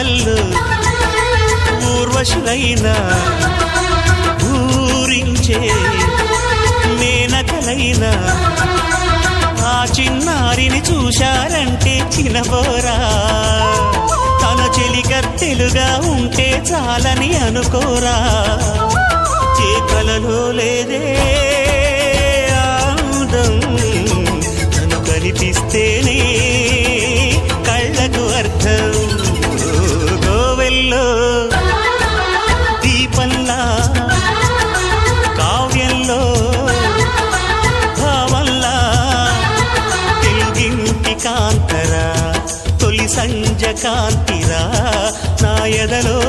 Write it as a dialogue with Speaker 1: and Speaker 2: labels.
Speaker 1: మాటల్లో ఊర్వశులైన ఊరించే మేనకలైన ఆ చిన్నారిని చూశారంటే చినబోరా తన చెలికత్తెలుగా ఉంటే చాలని అనుకోరా ఏ కలలో లేదే ఆనందం తను కనిపిస్తేనే కళ్ళకు అర్థం గోవెల్లో దీపంలా కావ్యంలో భావంలా తెలుగింటి కాంతరా తొలి సంజ కాంతిరా నా ఎదలో